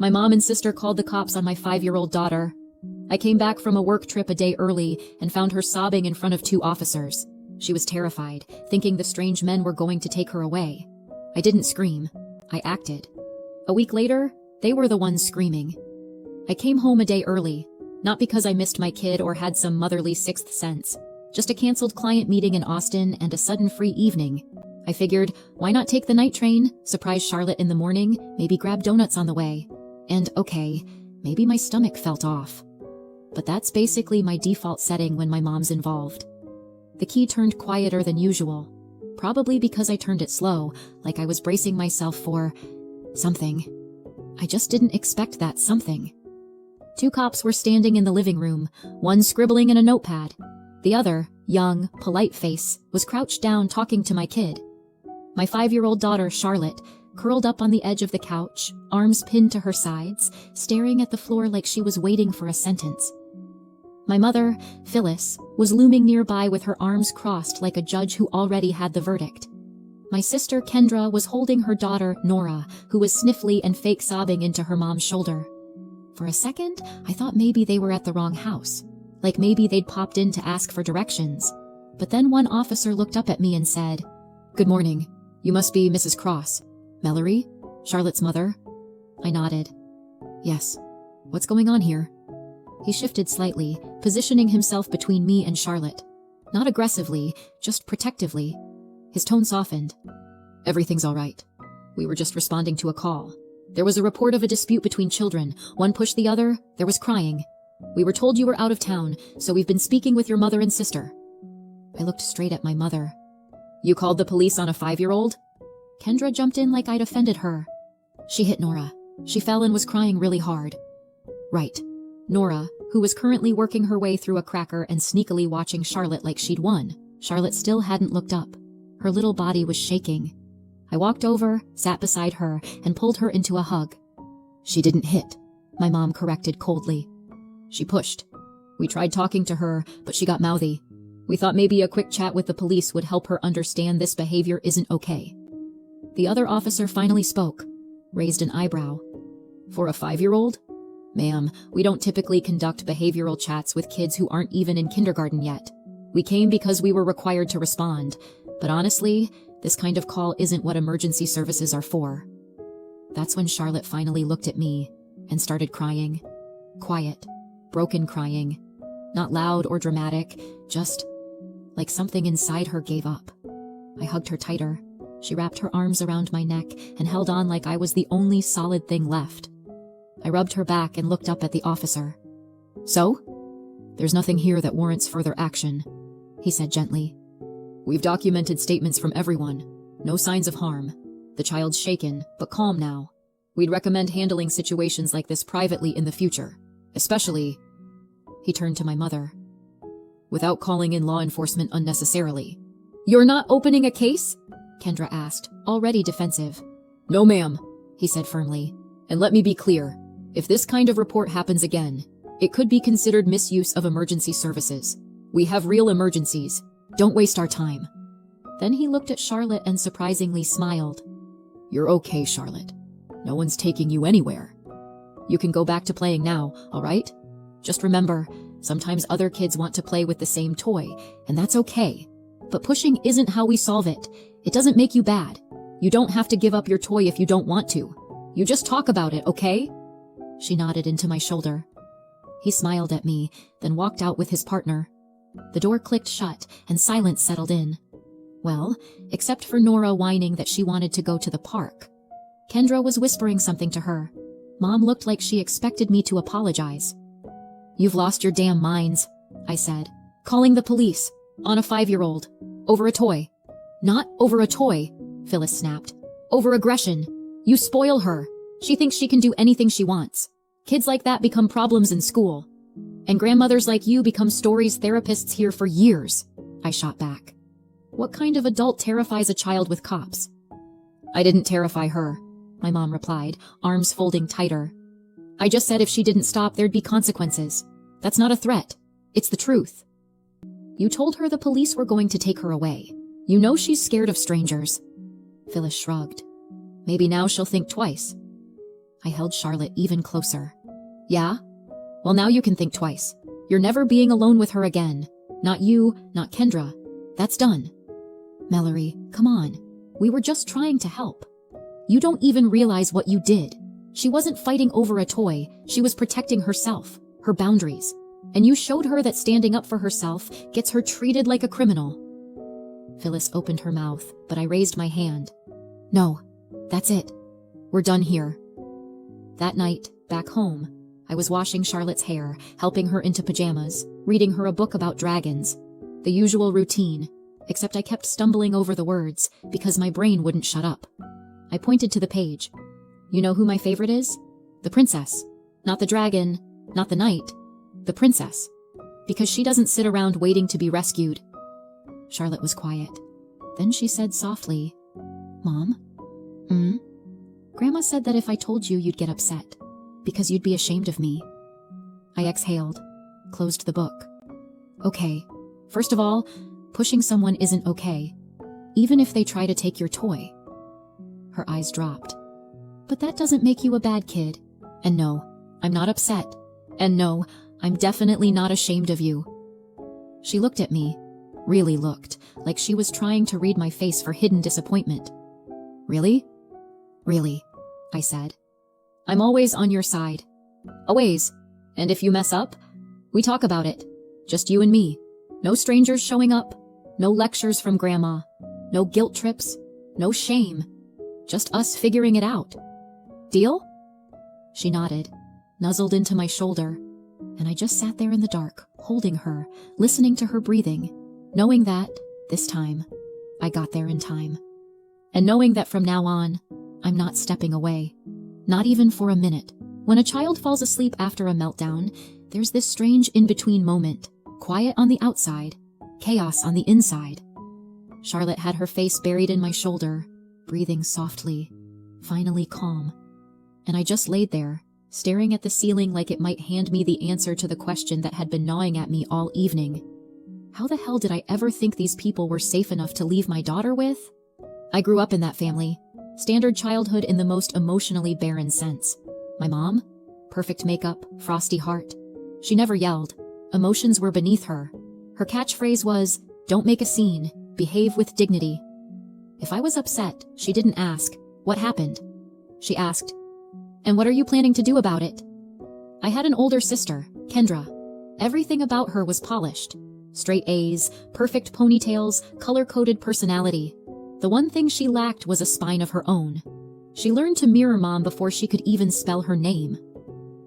My mom and sister called the cops on my 5-year-old daughter. I came back from a work trip a day early and found her sobbing in front of 2 officers. She was terrified, thinking the strange men were going to take her away. I didn't scream. I acted. A week later, they were the ones screaming. I came home a day early, not because I missed my kid or had some motherly sixth sense, just a canceled client meeting in Austin and a sudden free evening. I figured, why not take the night train, surprise Charlotte in the morning, maybe grab donuts on the way. And okay, maybe my stomach felt off. But that's basically my default setting when my mom's involved. The key turned quieter than usual, probably because I turned it slow, like I was bracing myself for something. I just didn't expect that something. 2 cops were standing in the living room, one scribbling in a notepad. The other, young, polite face, was crouched down talking to my kid. My 5-year-old daughter, Charlotte, curled up on the edge of the couch, arms pinned to her sides, staring at the floor like she was waiting for a sentence. My mother, Phyllis, was looming nearby with her arms crossed like a judge who already had the verdict. My sister, Kendra, was holding her daughter, Nora, who was sniffly and fake sobbing into her mom's shoulder. For a second, I thought maybe they were at the wrong house, like maybe they'd popped in to ask for directions. But then one officer looked up at me and said, "Good morning. You must be Mrs. Cross. Mallory? Charlotte's mother?" I nodded. "Yes. What's going on here?" He shifted slightly, positioning himself between me and Charlotte. Not aggressively, just protectively. His tone softened. "Everything's all right. We were just responding to a call. There was a report of a dispute between children. One pushed the other. There was crying. We were told you were out of town, so we've been speaking with your mother and sister." I looked straight at my mother. "You called the police on a 5-year-old? Kendra jumped in like I'd offended her. "She hit Nora. She fell and was crying really hard." "Right." Nora, who was currently working her way through a cracker and sneakily watching Charlotte like she'd won. Charlotte still hadn't looked up. Her little body was shaking. I walked over, sat beside her, and pulled her into a hug. "She didn't hit," my mom corrected coldly. "She pushed. We tried talking to her, but she got mouthy. We thought maybe a quick chat with the police would help her understand this behavior isn't okay." The other officer finally spoke, raised an eyebrow. "For a 5-year-old? Ma'am, we don't typically conduct behavioral chats with kids who aren't even in kindergarten yet. We came because we were required to respond, but honestly, this kind of call isn't what emergency services are for." That's when Charlotte finally looked at me and started crying. Quiet, broken crying. Not loud or dramatic, just like something inside her gave up. I hugged her tighter. She wrapped her arms around my neck and held on like I was the only solid thing left. I rubbed her back and looked up at the officer. "So? There's nothing here that warrants further action," he said gently. "We've documented statements from everyone. No signs of harm. The child's shaken, but calm now. We'd recommend handling situations like this privately in the future, especially," he turned to my mother, "without calling in law enforcement unnecessarily." "You're not opening a case?" Kendra asked, already defensive. "No, ma'am," he said firmly. "And let me be clear. If this kind of report happens again, it could be considered misuse of emergency services. We have real emergencies. Don't waste our time." Then he looked at Charlotte and surprisingly smiled. "You're okay, Charlotte. No one's taking you anywhere. You can go back to playing now, all right? Just remember, sometimes other kids want to play with the same toy, and that's okay. But pushing isn't how we solve it. It doesn't make you bad. You don't have to give up your toy if you don't want to. You just talk about it, okay?" She nodded into my shoulder. He smiled at me, then walked out with his partner. The door clicked shut, and silence settled in. Well, except for Nora whining that she wanted to go to the park. Kendra was whispering something to her. Mom looked like she expected me to apologize. "You've lost your damn minds," I said. "Calling the police. On a 5-year-old. Over a toy." "Not over a toy," Phyllis snapped. "Over aggression. You spoil her. She thinks she can do anything she wants. Kids like that become problems in school. And grandmothers like you become stories therapists hear for years," I shot back. "What kind of adult terrifies a child with cops?" "I didn't terrify her," my mom replied, arms folding tighter. "I just said if she didn't stop, there'd be consequences. That's not a threat. It's the truth." "You told her the police were going to take her away. You know she's scared of strangers." Phyllis shrugged. "Maybe now she'll think twice." I held Charlotte even closer. Yeah? Well, now you can think twice. You're never being alone with her again. Not you, not Kendra. That's done. Mallory, come on. We were just trying to help. You don't even realize what you did. She wasn't fighting over a toy. She was protecting herself, her boundaries. And you showed her that standing up for herself gets her treated like a criminal. Phyllis opened her mouth, but I raised my hand. No, that's it. We're done here. That night, back home, I was washing Charlotte's hair, helping her into pajamas, reading her a book about dragons. The usual routine, except I kept stumbling over the words because my brain wouldn't shut up. I pointed to the page. You know who my favorite is? The princess. Not the dragon, not the knight. The princess. Because she doesn't sit around waiting to be rescued. Charlotte was quiet. Then she said softly, Mom? Grandma said that if I told you, you'd get upset, because you'd be ashamed of me. I exhaled, closed the book. Okay, first of all, pushing someone isn't okay, even if they try to take your toy. Her eyes dropped. But that doesn't make you a bad kid. And no, I'm not upset. And no, I'm definitely not ashamed of you. She looked at me, really looked, like she was trying to read my face for hidden disappointment. Really? Really, I said. I'm always on your side. Always. And if you mess up, we talk about it. Just you and me. No strangers showing up. No lectures from Grandma. No guilt trips. No shame. Just us figuring it out. Deal? She nodded, nuzzled into my shoulder, and I just sat there in the dark, holding her, listening to her breathing, knowing that, this time, I got there in time. And knowing that from now on, I'm not stepping away. Not even for a minute. When a child falls asleep after a meltdown, there's this strange in-between moment. Quiet on the outside, chaos on the inside. Charlotte had her face buried in my shoulder, breathing softly, finally calm. And I just laid there, staring at the ceiling like it might hand me the answer to the question that had been gnawing at me all evening. How the hell did I ever think these people were safe enough to leave my daughter with? I grew up in that family. Standard childhood in the most emotionally barren sense. My mom? Perfect makeup, frosty heart. She never yelled. Emotions were beneath her. Her catchphrase was, don't make a scene, behave with dignity. If I was upset, she didn't ask, what happened? She asked, and what are you planning to do about it? I had an older sister, Kendra. Everything about her was polished. Straight A's, perfect ponytails, color-coded personality. The one thing she lacked was a spine of her own. She learned to mirror Mom before she could even spell her name.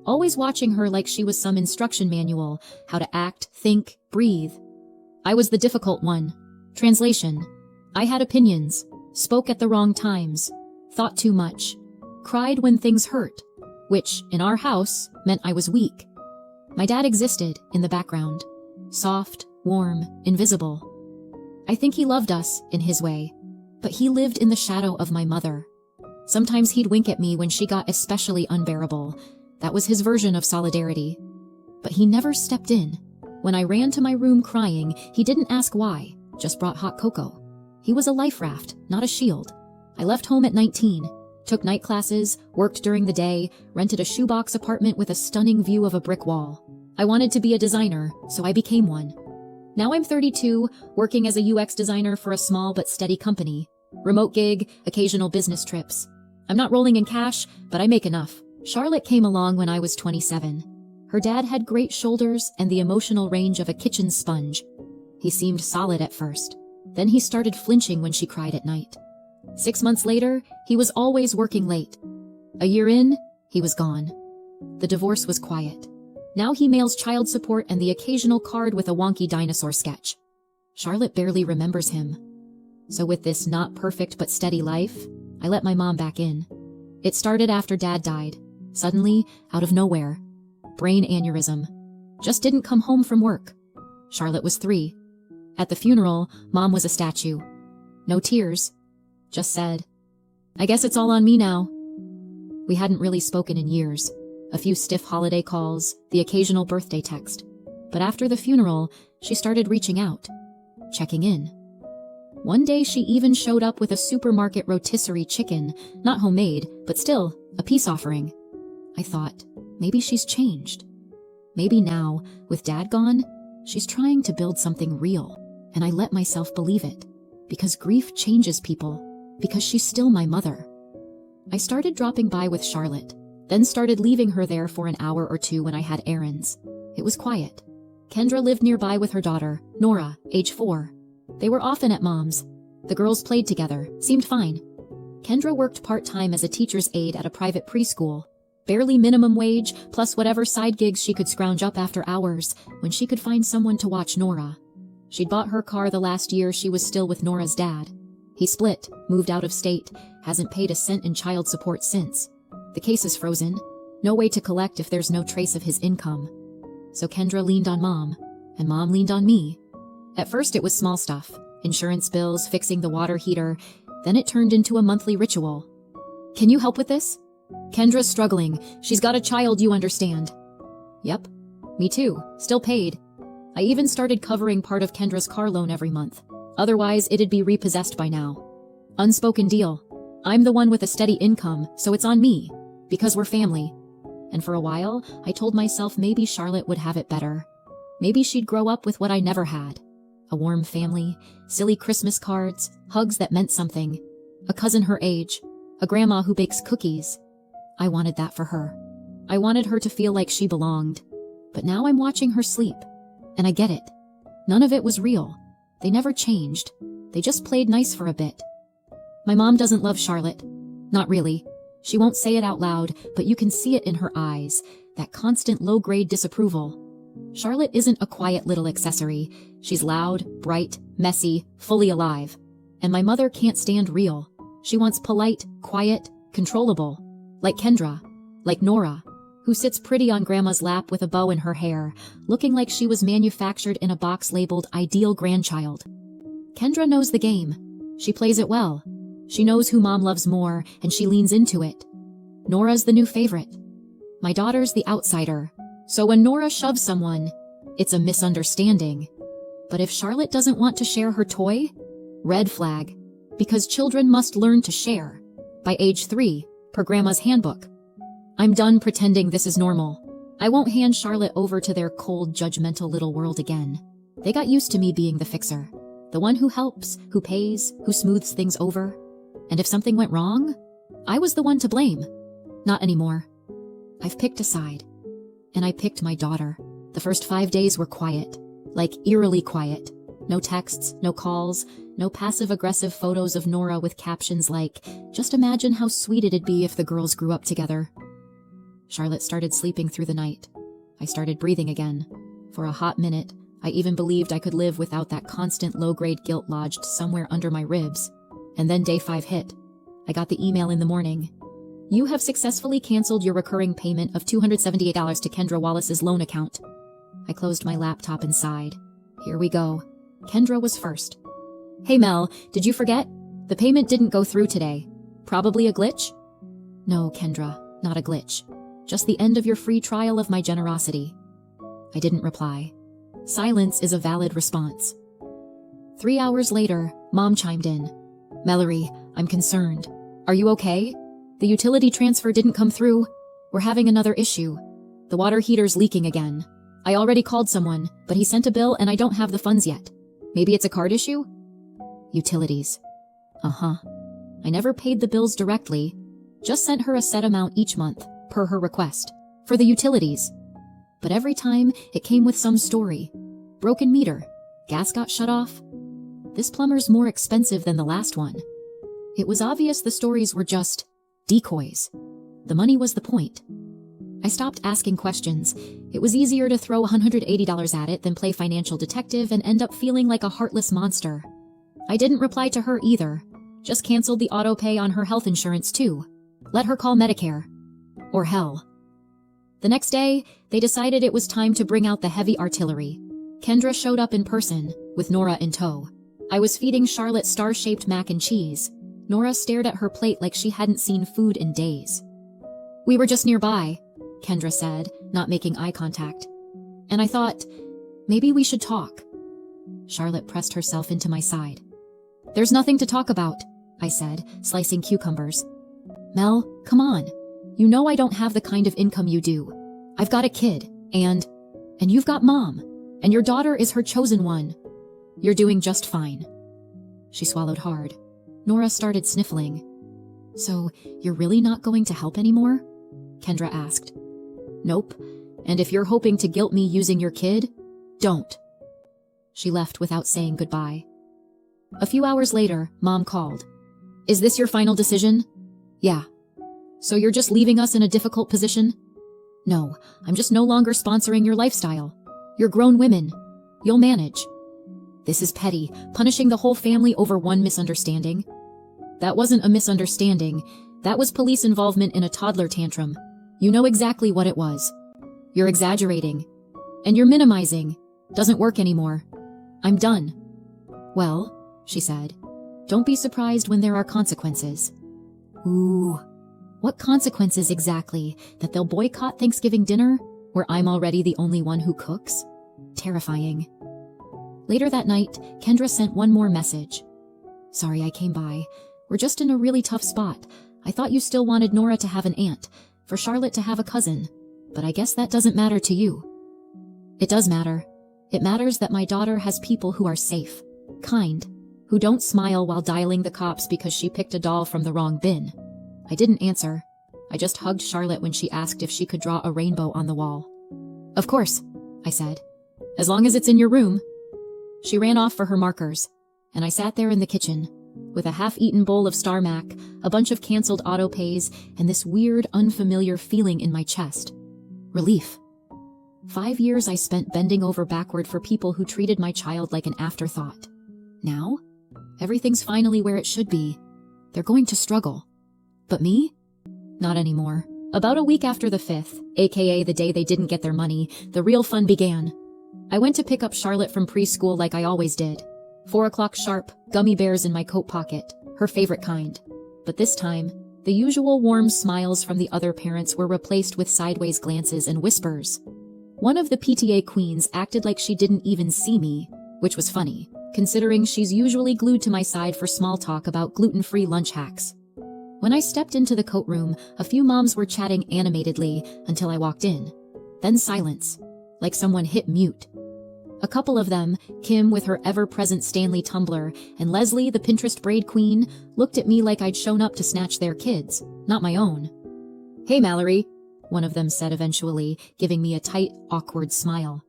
Always watching her like she was some instruction manual, how to act, think, breathe. I was the difficult one. Translation. I had opinions, spoke at the wrong times, thought too much, cried when things hurt, which, in our house, meant I was weak. My dad existed in the background, soft, warm, invisible. I think he loved us, in his way. But he lived in the shadow of my mother. Sometimes he'd wink at me when she got especially unbearable. That was his version of solidarity. But he never stepped in. When I ran to my room crying, he didn't ask why, just brought hot cocoa. He was a life raft, not a shield. I left home at 19, took night classes, worked during the day, rented a shoebox apartment with a stunning view of a brick wall. I wanted to be a designer, so I became one. Now I'm 32, working as a UX designer for a small but steady company. Remote gig, occasional business trips. I'm not rolling in cash, but I make enough. Charlotte came along when I was 27. Her dad had great shoulders and the emotional range of a kitchen sponge. He seemed solid at first. Then he started flinching when she cried at night. 6 months later, he was always working late. A year in, he was gone. The divorce was quiet. Now he mails child support and the occasional card with a wonky dinosaur sketch. Charlotte barely remembers him. So with this not perfect but steady life, I let my mom back in. It started after Dad died. Suddenly, out of nowhere. Brain aneurysm. Just didn't come home from work. Charlotte was 3. At the funeral, Mom was a statue. No tears. Just said, I guess it's all on me now. We hadn't really spoken in years. A few stiff holiday calls, the occasional birthday text. But after the funeral, she started reaching out, checking in. One day she even showed up with a supermarket rotisserie chicken, not homemade, but still, a peace offering. I thought, maybe she's changed. Maybe now, with Dad gone, she's trying to build something real, and I let myself believe it. Because grief changes people, because she's still my mother. I started dropping by with Charlotte, then started leaving her there for an hour or two when I had errands. It was quiet. Kendra lived nearby with her daughter, Nora, age 4. They were often at Mom's. The girls played together, seemed fine. Kendra worked part-time as a teacher's aide at a private preschool. Barely minimum wage, plus whatever side gigs she could scrounge up after hours, when she could find someone to watch Nora. She'd bought her car the last year she was still with Nora's dad. He split, moved out of state, hasn't paid a cent in child support since. The case is frozen. No way to collect if there's no trace of his income. So Kendra leaned on Mom, and Mom leaned on me. At first it was small stuff. Insurance bills, fixing the water heater. Then it turned into a monthly ritual. Can you help with this? Kendra's struggling. She's got a child, you understand. Yep. Me too. Still paid. I even started covering part of Kendra's car loan every month. Otherwise, it'd be repossessed by now. Unspoken deal. I'm the one with a steady income, so it's on me. Because we're family. And for a while, I told myself maybe Charlotte would have it better. Maybe she'd grow up with what I never had. A warm family, silly Christmas cards, hugs that meant something, a cousin her age, a grandma who bakes cookies. I wanted that for her. I wanted her to feel like she belonged. But now I'm watching her sleep. And I get it. None of it was real. They never changed. They just played nice for a bit. My mom doesn't love Charlotte. Not really. She won't say it out loud, but you can see it in her eyes, that constant low-grade disapproval. Charlotte isn't a quiet little accessory. She's loud, bright, messy, fully alive. And my mother can't stand real. She wants polite, quiet, controllable. Like Kendra. Like Nora, who sits pretty on Grandma's lap with a bow in her hair, looking like she was manufactured in a box labeled ideal grandchild. Kendra knows the game. She plays it well. She knows who Mom loves more, and she leans into it. Nora's the new favorite. My daughter's the outsider. So when Nora shoves someone, it's a misunderstanding. But if Charlotte doesn't want to share her toy, red flag. Because children must learn to share. By age 3, per Grandma's handbook. I'm done pretending this is normal. I won't hand Charlotte over to their cold, judgmental little world again. They got used to me being the fixer. The one who helps, who pays, who smooths things over. And if something went wrong, I was the one to blame. Not anymore. I've picked a side. And I picked my daughter. The first 5 days were quiet. Like eerily quiet. No texts, no calls, no passive-aggressive photos of Nora with captions like, "Just imagine how sweet it'd be if the girls grew up together." Charlotte started sleeping through the night. I started breathing again. For a hot minute, I even believed I could live without that constant low-grade guilt lodged somewhere under my ribs. And then day 5 hit. I got the email in the morning. You have successfully canceled your recurring payment of $278 to Kendra Wallace's loan account. I closed my laptop and sighed. Here we go. Kendra was first. Hey Mel, did you forget? The payment didn't go through today. Probably a glitch? No, Kendra, not a glitch. Just the end of your free trial of my generosity. I didn't reply. Silence is a valid response. 3 hours later, Mom chimed in. Mallory, I'm concerned. Are you okay? The utility transfer didn't come through. We're having another issue. The water heater's leaking again. I already called someone, but he sent a bill and I don't have the funds yet. Maybe it's a card issue? Utilities. Uh-huh. I never paid the bills directly. Just sent her a set amount each month, per her request, for the utilities. But every time, it came with some story. Broken meter. Gas got shut off. This plumber's more expensive than the last one. It was obvious the stories were just decoys. The money was the point. I stopped asking questions. It was easier to throw $180 at it than play financial detective and end up feeling like a heartless monster. I didn't reply to her either. Just canceled the auto pay on her health insurance too. Let her call Medicare. Or hell. The next day, they decided it was time to bring out the heavy artillery. Kendra showed up in person, with Nora in tow. I was feeding Charlotte star-shaped mac and cheese. Nora stared at her plate like she hadn't seen food in days. We were just nearby, Kendra said, not making eye contact. And I thought, maybe we should talk. Charlotte pressed herself into my side. There's nothing to talk about, I said, slicing cucumbers. Mel, come on. You know I don't have the kind of income you do. I've got a kid, and you've got Mom, and your daughter is her chosen one. You're doing just fine." She swallowed hard. Nora started sniffling. "So, you're really not going to help anymore?" Kendra asked. "Nope. And if you're hoping to guilt me using your kid, don't." She left without saying goodbye. A few hours later, Mom called. "Is this your final decision?" "Yeah." "So you're just leaving us in a difficult position?" "No, I'm just no longer sponsoring your lifestyle. You're grown women. You'll manage." "This is petty, punishing the whole family over one misunderstanding." "That wasn't a misunderstanding. That was police involvement in a toddler tantrum. You know exactly what it was. You're exaggerating. And you're minimizing. Doesn't work anymore. I'm done." "Well," she said, "don't be surprised when there are consequences." "Ooh. What consequences exactly? That they'll boycott Thanksgiving dinner, where I'm already the only one who cooks? Terrifying." Later that night, Kendra sent one more message. "Sorry I came by. We're just in a really tough spot. I thought you still wanted Nora to have an aunt, for Charlotte to have a cousin, but I guess that doesn't matter to you." "It does matter. It matters that my daughter has people who are safe, kind, who don't smile while dialing the cops because she picked a doll from the wrong bin." I didn't answer. I just hugged Charlotte when she asked if she could draw a rainbow on the wall. "Of course," I said. "As long as it's in your room." She ran off for her markers, and I sat there in the kitchen, with a half-eaten bowl of Star Mac, a bunch of canceled auto-pays, and this weird, unfamiliar feeling in my chest. Relief. 5 years I spent bending over backward for people who treated my child like an afterthought. Now, everything's finally where it should be. They're going to struggle. But me? Not anymore. About a week after the 5th, aka the day they didn't get their money, the real fun began. I went to pick up Charlotte from preschool like I always did. 4 o'clock sharp, gummy bears in my coat pocket, her favorite kind. But this time, the usual warm smiles from the other parents were replaced with sideways glances and whispers. One of the PTA queens acted like she didn't even see me, which was funny, considering she's usually glued to my side for small talk about gluten-free lunch hacks. When I stepped into the coat room, a few moms were chatting animatedly until I walked in. Then silence, like someone hit mute. A couple of them, Kim with her ever-present Stanley tumbler, and Leslie, the Pinterest braid queen, looked at me like I'd shown up to snatch their kids, not my own. "Hey, Mallory," one of them said eventually, giving me a tight, awkward smile.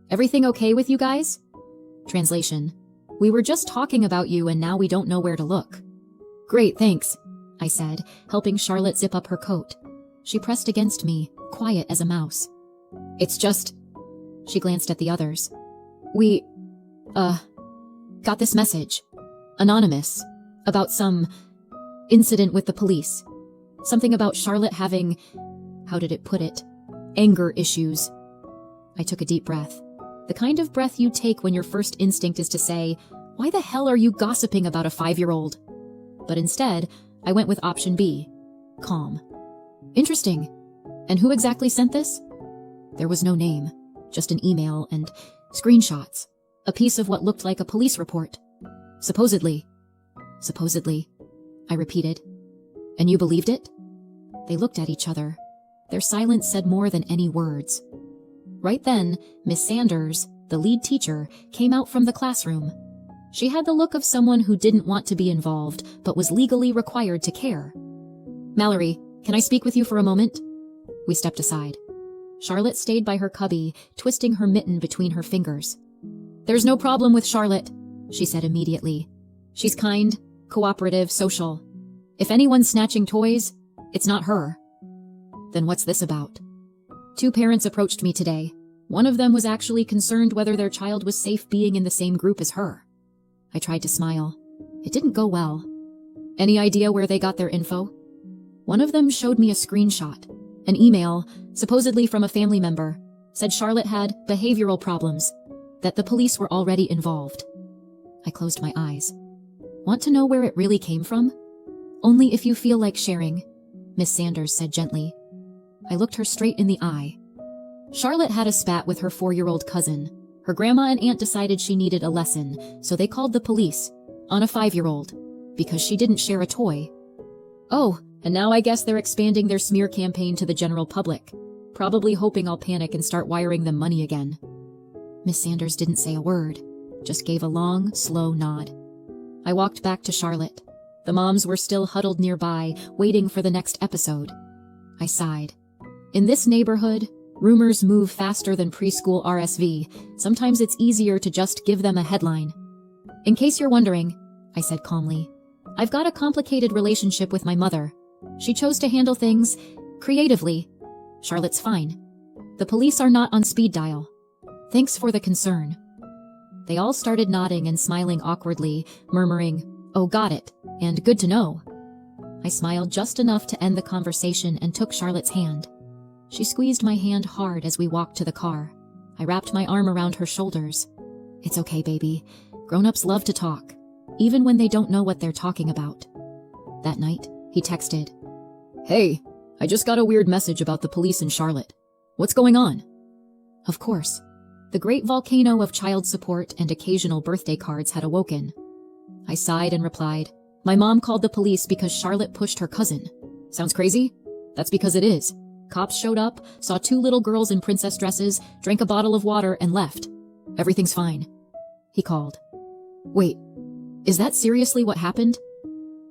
Everything okay with you guys?" Translation: "We were just talking about you and now we don't know where to look." "Great, thanks," I said, helping Charlotte zip up her coat. She pressed against me, quiet as a mouse. "It's just..." She glanced at the others. "We, got this message. Anonymous. About some incident with the police. Something about Charlotte having, how did it put it, anger issues." I took a deep breath. The kind of breath you take when your first instinct is to say, "Why the hell are you gossiping about a 5-year-old?" But instead, I went with option B, calm. "Interesting. And who exactly sent this?" There was no name, just an email and screenshots, a piece of what looked like a police report. Supposedly. Supposedly, I repeated. "And you believed it?" They looked at each other. Their silence said more than any words. Right then, Miss Sanders, the lead teacher, came out from the classroom. She had the look of someone who didn't want to be involved, but was legally required to care. "Mallory, can I speak with you for a moment?" We stepped aside. Charlotte stayed by her cubby, twisting her mitten between her fingers. "There's no problem with Charlotte," she said immediately. "She's kind, cooperative, social. If anyone's snatching toys, it's not her." "Then what's this about?" "2 parents approached me today. One of them was actually concerned whether their child was safe being in the same group as her." I tried to smile. It didn't go well. "Any idea where they got their info?" One of them showed me a screenshot. An email, supposedly from a family member, said Charlotte had behavioral problems, that the police were already involved. I closed my eyes. "Want to know where it really came from?" "Only if you feel like sharing," Miss Sanders said gently. I looked her straight in the eye. Charlotte had a spat with her 4-year-old cousin. Her grandma and aunt decided she needed a lesson, so they called the police on a 5-year-old because she didn't share a toy. "Oh, And now I guess they're expanding their smear campaign to the general public, probably hoping I'll panic and start wiring them money again. Miss Sanders didn't say a word, just gave a long, slow nod. I walked back to Charlotte. The moms were still huddled nearby, waiting for the next episode. I sighed. In this neighborhood, rumors move faster than preschool RSV. Sometimes it's easier to just give them a headline. In case you're wondering, I said calmly, I've got a complicated relationship with my mother. She chose to handle things creatively. Charlotte's fine. The police are not on speed dial. Thanks for the concern. They all started nodding and smiling awkwardly, murmuring, "Oh, got it," and "good to know." I smiled just enough to end the conversation and took Charlotte's hand. She squeezed my hand hard as we walked to the car. I wrapped my arm around her shoulders. It's okay, baby. Grown-ups love to talk, even when they don't know what they're talking about. That night, he texted, "Hey, I just got a weird message about the police in Charlotte. What's going on?" Of course. The great volcano of child support and occasional birthday cards had awoken. I sighed and replied, "My mom called the police because Charlotte pushed her cousin. Sounds crazy? That's because it is. Cops showed up, saw 2 little girls in princess dresses, drank a bottle of water, and left. Everything's fine." He called. "Wait, is that seriously what happened?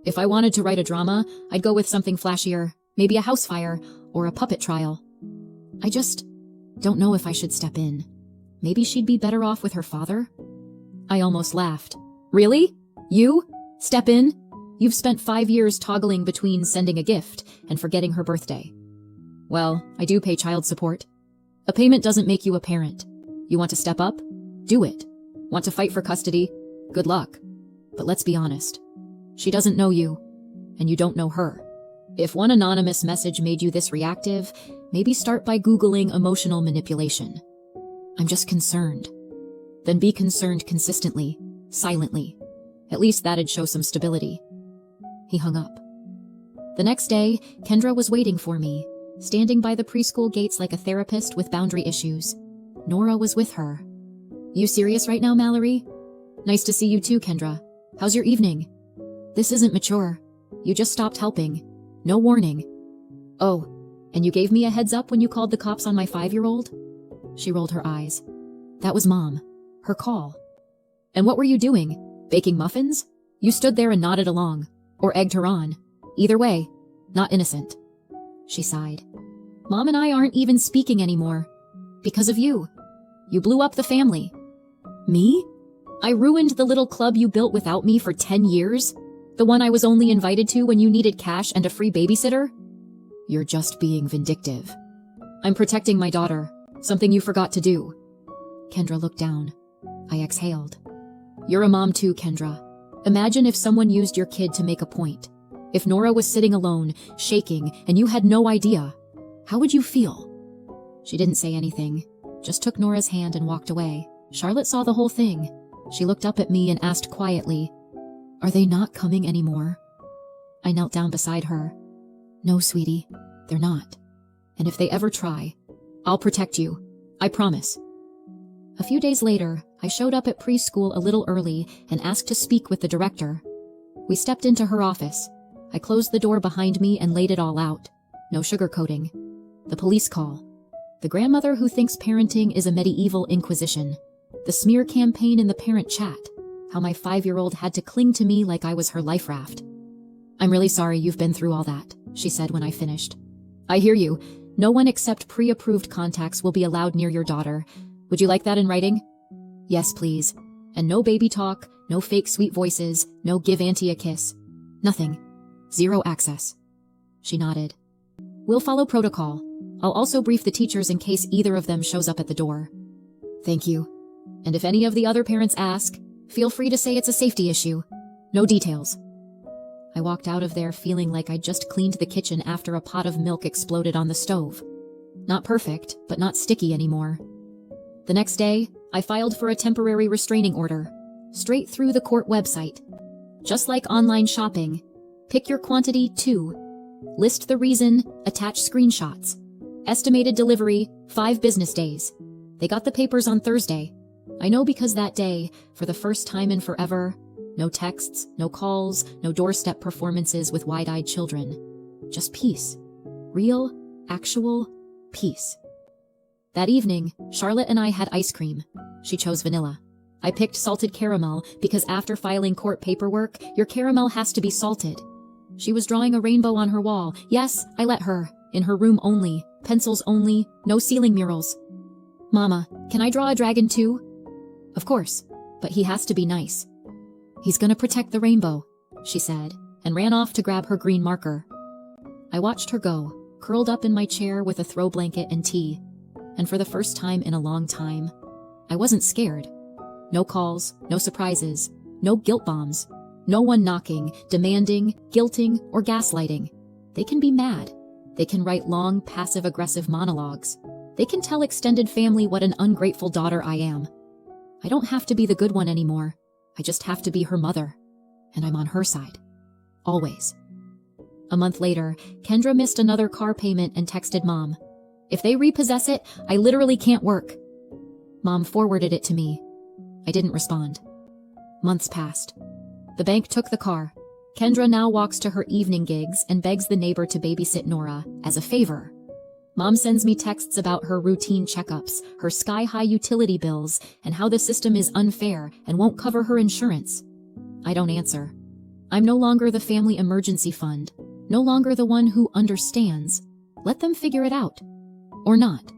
If I wanted to write a drama, I'd go with something flashier, maybe a house fire or a puppet trial. I just don't know if I should step in. Maybe she'd be better off with her father?" I almost laughed. "Really? You? Step in? You've spent 5 years toggling between sending a gift and forgetting her birthday." "Well, I do pay child support. A payment doesn't make you a parent. You want to step up? Do it. Want to fight for custody? Good luck. But let's be honest. She doesn't know you, and you don't know her. If one anonymous message made you this reactive, maybe start by Googling emotional manipulation. I'm just concerned." "Then be concerned consistently, silently. At least that'd show some stability." He hung up. The next day, Kendra was waiting for me, standing by the preschool gates like a therapist with boundary issues. Nora was with her. "You serious right now, Mallory?" "Nice to see you too, Kendra. How's your evening?" "This isn't mature. You just stopped helping. No warning." "Oh, and you gave me a heads up when you called the cops on my 5-year-old? She rolled her eyes. "That was Mom. Her call." "And what were you doing? Baking muffins?" "You stood there and nodded along. Or egged her on. Either way, not innocent." She sighed. "Mom and I aren't even speaking anymore. Because of you. You blew up the family." "Me? I ruined the little club you built without me for 10 years? The one I was only invited to when you needed cash and a free babysitter?" "You're just being vindictive." "I'm protecting my daughter. Something you forgot to do." Kendra looked down. I exhaled. "You're a mom too, Kendra. Imagine if someone used your kid to make a point. If Nora was sitting alone, shaking, and you had no idea. How would you feel?" She didn't say anything, just took Nora's hand and walked away. Charlotte saw the whole thing. She looked up at me and asked quietly, "Are they not coming anymore?" I knelt down beside her. "No, sweetie, they're not. And if they ever try, I'll protect you. I promise." A few days later, I showed up at preschool a little early and asked to speak with the director. We stepped into her office. I closed the door behind me and laid it all out. No sugarcoating. The police call. The grandmother who thinks parenting is a medieval inquisition. The smear campaign in the parent chat. How my 5-year-old had to cling to me like I was her life raft. "I'm really sorry you've been through all that," she said when I finished. "I hear you. No one except pre-approved contacts will be allowed near your daughter. Would you like that in writing?" "Yes, please. And no baby talk, no fake sweet voices, no give auntie a kiss. Nothing. 0 access." She nodded. "We'll follow protocol. I'll also brief the teachers in case either of them shows up at the door." "Thank you. And if any of the other parents ask, feel free to say it's a safety issue. No details." I walked out of there feeling like I'd just cleaned the kitchen after a pot of milk exploded on the stove. Not perfect, but not sticky anymore. The next day, I filed for a temporary restraining order, straight through the court website. Just like online shopping, pick your quantity too. List the reason, attach screenshots. Estimated delivery, 5 business days. They got the papers on Thursday. I know because that day, for the first time in forever, no texts, no calls, no doorstep performances with wide-eyed children. Just peace. Real, actual peace. That evening, Charlotte and I had ice cream. She chose vanilla. I picked salted caramel because after filing court paperwork, your caramel has to be salted. She was drawing a rainbow on her wall. Yes, I let her. In her room only. Pencils only. No ceiling murals. Mama, can I draw a dragon too? Of course, but he has to be nice. He's gonna protect the rainbow, she said, and ran off to grab her green marker. I watched her go, curled up in my chair with a throw blanket and tea, and for the first time in a long time, I wasn't scared. No calls, no surprises, no guilt bombs, no one knocking, demanding, guilting, or gaslighting. They can be mad. They can write long, passive-aggressive monologues. They can tell extended family what an ungrateful daughter I am. I don't have to be the good one anymore. I just have to be her mother. And I'm on her side. Always. A month later, Kendra missed another car payment and texted Mom. If they repossess it, I literally can't work. Mom forwarded it to me. I didn't respond. Months passed. The bank took the car. Kendra now walks to her evening gigs and begs the neighbor to babysit Nora as a favor. Mom sends me texts about her routine checkups, her sky-high utility bills, and how the system is unfair and won't cover her insurance. I don't answer. I'm no longer the family emergency fund, no longer the one who understands. Let them figure it out. Or not.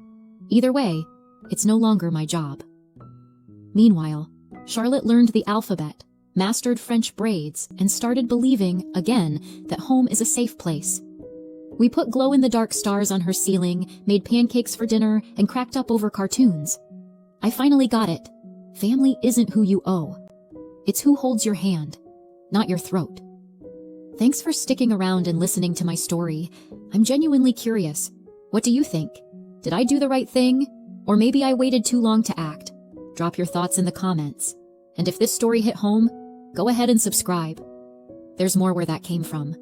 Either way, it's no longer my job. Meanwhile, Charlotte learned the alphabet, mastered French braids, and started believing, again, that home is a safe place. We put glow-in-the-dark stars on her ceiling, made pancakes for dinner, and cracked up over cartoons. I finally got it. Family isn't who you owe. It's who holds your hand, not your throat. Thanks for sticking around and listening to my story. I'm genuinely curious. What do you think? Did I do the right thing? Or maybe I waited too long to act? Drop your thoughts in the comments. And if this story hit home, go ahead and subscribe. There's more where that came from.